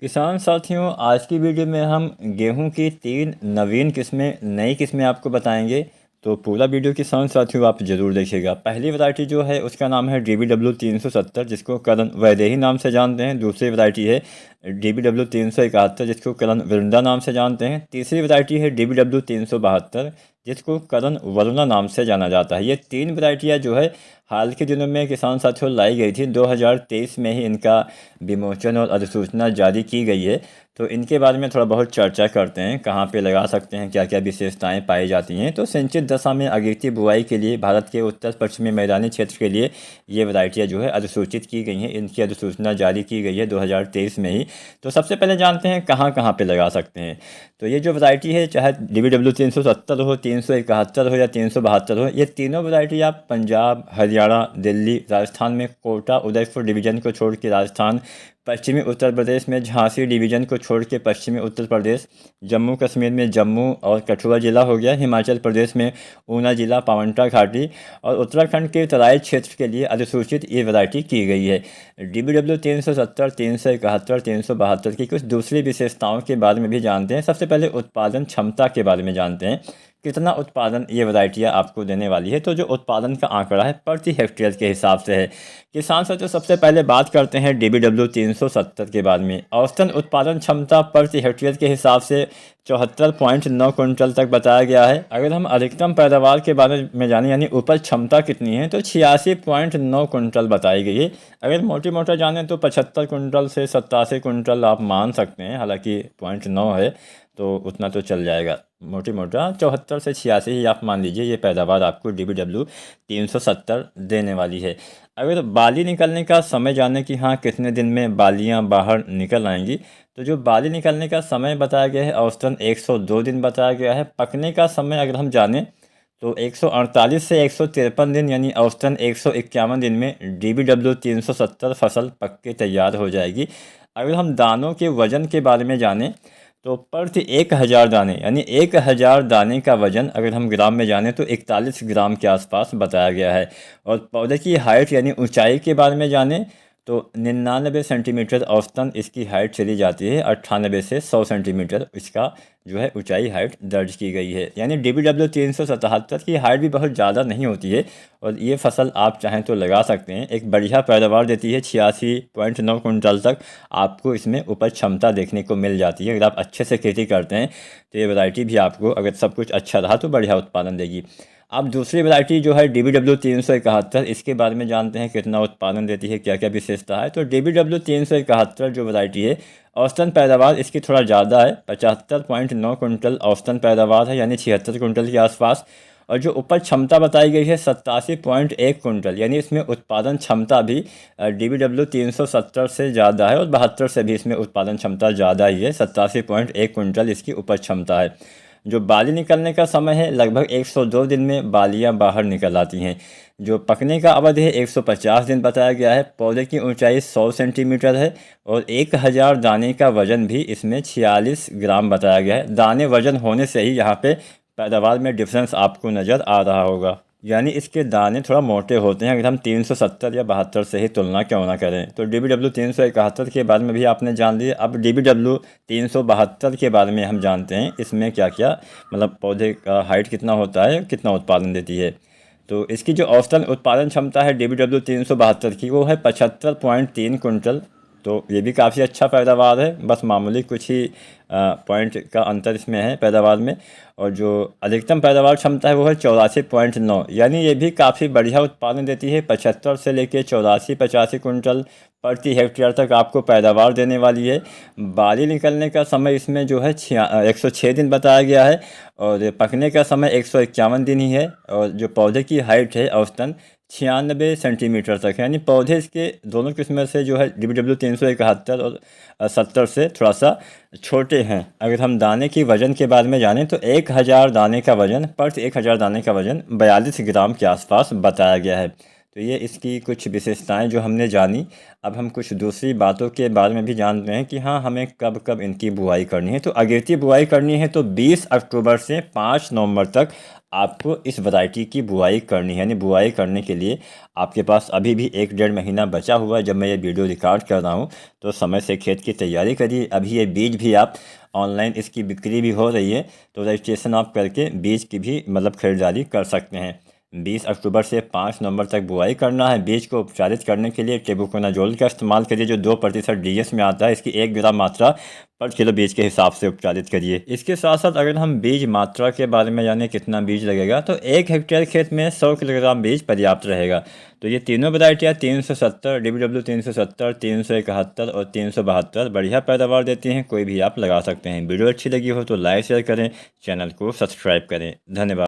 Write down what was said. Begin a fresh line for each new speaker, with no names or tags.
किसान साथियों, आज की वीडियो में हम गेहूं की 3 नवीन किस्में, नई किस्में आपको बताएंगे। तो पूरा वीडियो किसान साथियों आप ज़रूर देखिएगा। पहली वैरायटी जो है उसका नाम है DBW 370, जिसको करण वैदेही नाम से जानते हैं। दूसरी वैरायटी है DBW 371, जिसको करण वृंदा नाम से जानते हैं। तीसरी वैरायटी है DBW 372, जिसको करण वरुणा नाम से जाना जाता है। ये 3 वैरायटियाँ जो है हाल के दिनों में किसान साथियों लाई गई थी। 2023 में ही इनका विमोचन और अधिसूचना जारी की गई है। तो इनके बारे में थोड़ा बहुत चर्चा करते हैं, कहाँ पे लगा सकते हैं, क्या क्या विशेषताएं पाई जाती हैं। तो सिंचित दशा में अगेती बुआई के लिए भारत के उत्तर पश्चिमी मैदानी क्षेत्र के लिए ये वैरायटियाँ जो है अधिसूचित की गई हैं। इनकी अधिसूचना जारी की गई है 2023 में ही। तो सबसे पहले जानते हैं कहाँ कहाँ पे लगा सकते हैं। तो ये जो वैरायटी है, चाहे DBW 370 हो, 371 हो या 372 हो, ये तीनों वैरायटी आप पंजाब, हरियाणा, दिल्ली, राजस्थान में कोटा उदयपुर डिवीज़न को छोड़ के राजस्थान, पश्चिमी उत्तर प्रदेश में झांसी डिवीज़न को छोड़ के पश्चिमी उत्तर प्रदेश, जम्मू कश्मीर में जम्मू और कठुआ ज़िला हो गया, हिमाचल प्रदेश में ऊना ज़िला, पावंटा घाटी और उत्तराखंड के तराई क्षेत्र के लिए अधिसूचित ये वैरायटी की गई है। DBW 370, 371, 372 की कुछ दूसरी विशेषताओं के बारे में भी जानते हैं। सबसे पहले उत्पादन क्षमता के बारे में जानते हैं, कितना उत्पादन ये वैरायटियाँ आपको देने वाली है। तो जो उत्पादन का आंकड़ा है प्रति हेक्टेयर के हिसाब से है। किसान साथियों, सबसे पहले बात करते हैं DBW 370 के बारे में। औसतन उत्पादन क्षमता प्रति हेक्टेयर के हिसाब से 74.9 कुंटल तक बताया गया है। अगर हम अधिकतम पैदावार के बारे में जानें, यानी उपज क्षमता कितनी है, तो 86.9 कुंटल बताई गई है। अगर मोटी मोटा जानें तो 75 कुंटल से 87 कुंटल आप मान सकते हैं। हालांकि 0.9 है तो उतना तो चल जाएगा। मोटी मोटा 74 से 86 ही आप मान लीजिए, ये पैदावार आपको DBW 370 देने वाली है। अगर बाली निकलने का समय जाने कि हाँ कितने दिन में बालियाँ बाहर निकल आएंगी, तो जो बाली निकलने का समय बताया गया है औसतन 102 दिन बताया गया है। पकने का समय अगर हम जानें तो 148 से 153 दिन, यानी औसतन 151 दिन में DBW 370 फसल पक के तैयार हो जाएगी। अगर हम दानों के वजन के बारे में जानें तो प्रति 1000 दाने, यानी 1000 दाने का वजन अगर हम ग्राम में जानें तो 41 ग्राम के आसपास बताया गया है। और पौधे की हाइट यानी ऊंचाई के बारे में जानें तो 99 सेंटीमीटर औसतन इसकी हाइट चली जाती है। 98 से 100 सेंटीमीटर इसका जो है ऊंचाई हाइट दर्ज की गई है। यानी DBW 377 की हाइट भी बहुत ज़्यादा नहीं होती है और ये फसल आप चाहें तो लगा सकते हैं। एक बढ़िया पैदावार देती है, 86.9 कुंटल तक आपको इसमें उपज क्षमता देखने को मिल जाती है। अगर आप अच्छे से खेती करते हैं तो ये वैरायटी भी आपको, अगर सब कुछ अच्छा रहा, तो बढ़िया उत्पादन देगी। अब दूसरी वैरायटी जो है DBW 371, इसके बारे में जानते हैं कितना उत्पादन देती है, क्या क्या विशेषता है। तो DBW 371 जो वैरायटी है, औसतन पैदावार इसकी थोड़ा ज़्यादा है। 75.9 कुंटल औसतन पैदावार है, यानी 76 कुंटल के आसपास। और जो उपज क्षमता बताई गई है 87.1 कुंटल, यानी इसमें उत्पादन क्षमता भी DBW 370 से ज़्यादा है और 72 से भी इसमें उत्पादन क्षमता ज़्यादा ही है। 87.1 कुंटल इसकी उपज क्षमता है। जो बाली निकलने का समय है, लगभग 102 दिन में बालियां बाहर निकल आती हैं। जो पकने का अवधि है 150 दिन बताया गया है। पौधे की ऊंचाई 100 सेंटीमीटर है और 1000 दाने का वजन भी इसमें 46 ग्राम बताया गया है। दाने वजन होने से ही यहाँ पे पैदावार में डिफरेंस आपको नज़र आ रहा होगा, यानी इसके दाने थोड़ा मोटे होते हैं अगर हम 370 या 72 से ही तुलना क्यों ना करें। तो DBW 371 के बारे में भी आपने जान लिया। अब DBW 372 के बारे में हम जानते हैं, इसमें क्या क्या मतलब पौधे का हाइट कितना होता है, कितना उत्पादन देती है। तो इसकी जो औसतन उत्पादन क्षमता है DBW 372 की, वो है 75.3 कुंटल। तो ये भी काफ़ी अच्छा पैदावार है, बस मामूली कुछ ही पॉइंट का अंतर इसमें है पैदावार में। और जो अधिकतम पैदावार क्षमता है वो है 84.9, यानी ये भी काफ़ी बढ़िया उत्पादन देती है। 75 से लेके 84-85 कुंटल प्रति हेक्टेयर तक आपको पैदावार देने वाली है। बाली निकलने का समय इसमें जो है 106 दिन बताया गया है और पकने का समय 151 दिन ही है। और जो पौधे की हाइट है औसतन 96 सेंटीमीटर तक है, यानी पौधे इसके दोनों किस्में से जो है DBW 371 और 70 से थोड़ा सा छोटे हैं। अगर हम दाने की वज़न के बारे में जानें तो 1000 दाने का वज़न, प्रति 1000 दाने का वज़न 42 ग्राम के आसपास बताया गया है। तो ये इसकी कुछ विशेषताएं जो हमने जानी। अब हम कुछ दूसरी बातों के बारे में भी जानते हैं कि हाँ हमें कब कब इनकी बुआई करनी है। तो अगेती बुआई करनी है तो 20 अक्टूबर से 5 नवंबर तक आपको इस वैरायटी की बुआई करनी है। यानी बुआई करने के लिए आपके पास अभी भी 1-1.5 महीना बचा हुआ है जब मैं ये वीडियो रिकॉर्ड कर रहा हूँ। तो समय से खेत की तैयारी करिए। अभी ये बीज भी आप ऑनलाइन इसकी बिक्री भी हो रही है, तो रजिस्ट्रेशन आप करके बीज की भी मतलब खरीदारी कर सकते हैं। 20 अक्टूबर से 5 नवंबर तक बुआई करना है। बीज को उपचारित करने के लिए टेबुकोनाजोल का इस्तेमाल करिए जो 2% डीएस में आता है। इसकी 1 ग्राम मात्रा पर किलो बीज के हिसाब से उपचारित करिए। इसके साथ साथ अगर हम बीज मात्रा के बारे में जाने कितना बीज लगेगा, तो 1 हेक्टेयर खेत में 100 किलोग्राम बीज पर्याप्त रहेगा। तो ये तीनों वैरायटियाँ 370, DBW 370, 371 और 372 बढ़िया पैदावार देती हैं। कोई भी आप लगा सकते हैं। वीडियो अच्छी लगी हो तो लाइक शेयर करें, चैनल को सब्सक्राइब करें। धन्यवाद।